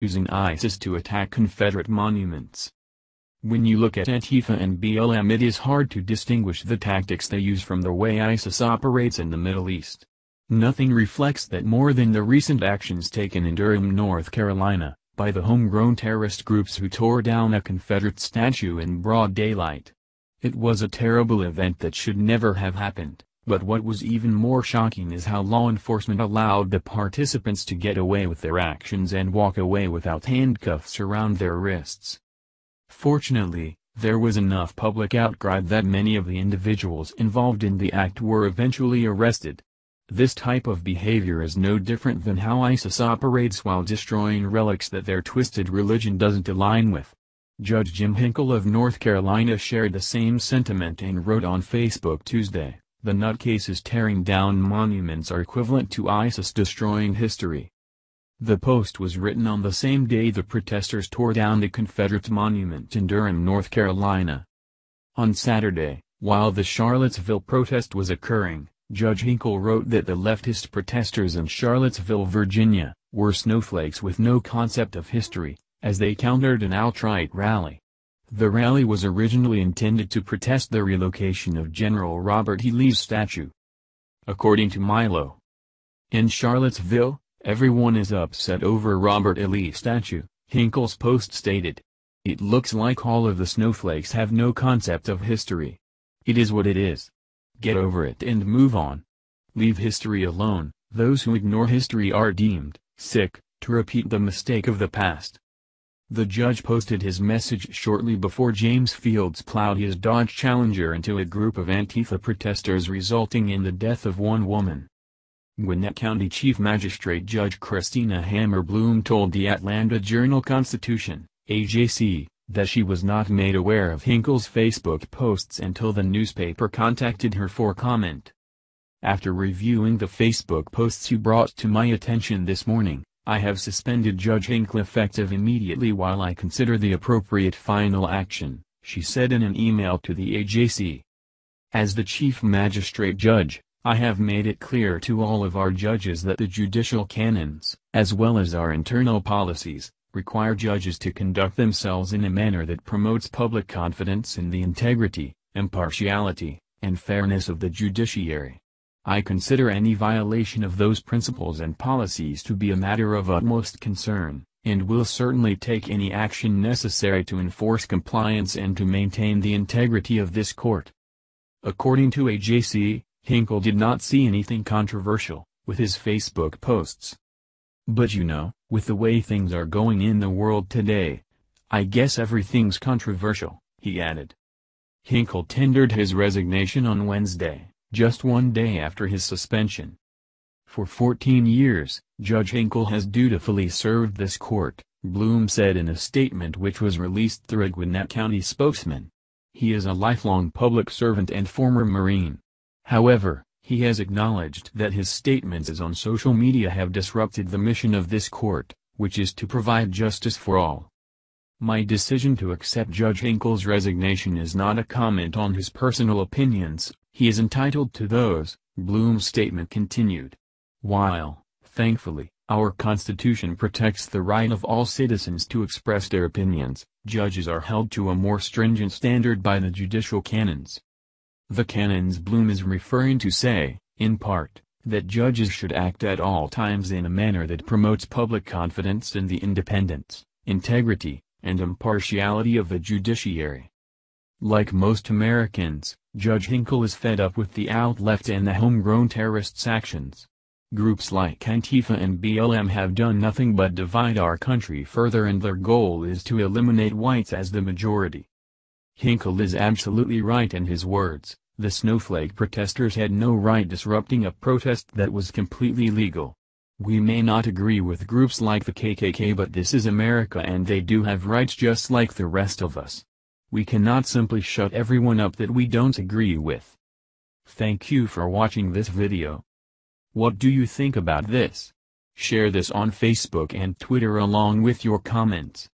using ISIS to attack Confederate monuments. When you look at Antifa and BLM, it is hard to distinguish the tactics they use from the way ISIS operates in the Middle East. Nothing reflects that more than the recent actions taken in Durham, North Carolina, by the homegrown terrorist groups who tore down a Confederate statue in broad daylight. It was a terrible event that should never have happened, but what was even more shocking is how law enforcement allowed the participants to get away with their actions and walk away without handcuffs around their wrists. Fortunately, there was enough public outcry that many of the individuals involved in the act were eventually arrested. This type of behavior is no different than how ISIS operates while destroying relics that their twisted religion doesn't align with. Judge Jim Hinkle of North Carolina shared the same sentiment and wrote on Facebook Tuesday, "The nutcases tearing down monuments are equivalent to ISIS destroying history." The post was written on the same day the protesters tore down the Confederate monument in Durham, North Carolina. On Saturday, while the Charlottesville protest was occurring, Judge Hinkle wrote that the leftist protesters in Charlottesville, Virginia, were snowflakes with no concept of history, as they countered an alt-right rally. The rally was originally intended to protest the relocation of General Robert E. Lee's statue. According to Milo, in Charlottesville, everyone is upset over Robert E. Lee's statue, Hinkle's post stated. It looks like all of the snowflakes have no concept of history. It is what it is. Get over it and move on. Leave history alone. Those who ignore history are deemed sick to repeat the mistake of the past. The judge posted his message shortly before James Fields plowed his Dodge Challenger into a group of Antifa protesters, resulting in the death of one woman. Gwinnett County Chief Magistrate Judge Christina Hammer Bloom told the Atlanta Journal-Constitution, AJC, that she was not made aware of Hinkle's Facebook posts until the newspaper contacted her for comment. "After reviewing the Facebook posts you brought to my attention this morning, I have suspended Judge Hinkle effective immediately while I consider the appropriate final action," she said in an email to the AJC. "As the Chief Magistrate Judge, I have made it clear to all of our judges that the judicial canons, as well as our internal policies, require judges to conduct themselves in a manner that promotes public confidence in the integrity, impartiality, and fairness of the judiciary. I consider any violation of those principles and policies to be a matter of utmost concern, and will certainly take any action necessary to enforce compliance and to maintain the integrity of this court." According to AJC, Hinkle did not see anything controversial with his Facebook posts. "But you know, with the way things are going in the world today, I guess everything's controversial," he added. Hinkle tendered his resignation on Wednesday, just one day after his suspension. For 14 years, Judge Hinkle has dutifully served this court, Bloom said in a statement which was released through a Gwinnett County spokesman. He is a lifelong public servant and former Marine. However, he has acknowledged that his statements on social media have disrupted the mission of this court, which is to provide justice for all. "My decision to accept Judge Hinkle's resignation is not a comment on his personal opinions, he is entitled to those," Bloom's statement continued. "While, thankfully, our Constitution protects the right of all citizens to express their opinions, judges are held to a more stringent standard by the judicial canons." The canons Bloom is referring to say, in part, that judges should act at all times in a manner that promotes public confidence in the independence, integrity, and impartiality of the judiciary. Like most Americans, Judge Hinkle is fed up with the out-left and the homegrown terrorists' actions. Groups like Antifa and BLM have done nothing but divide our country further, and their goal is to eliminate whites as the majority. Hinkle is absolutely right in his words. The snowflake protesters had no right disrupting a protest that was completely legal. We may not agree with groups like the KKK, but this is America and they do have rights just like the rest of us. We cannot simply shut everyone up that we don't agree with. Thank you for watching this video. What do you think about this? Share this on Facebook and Twitter along with your comments.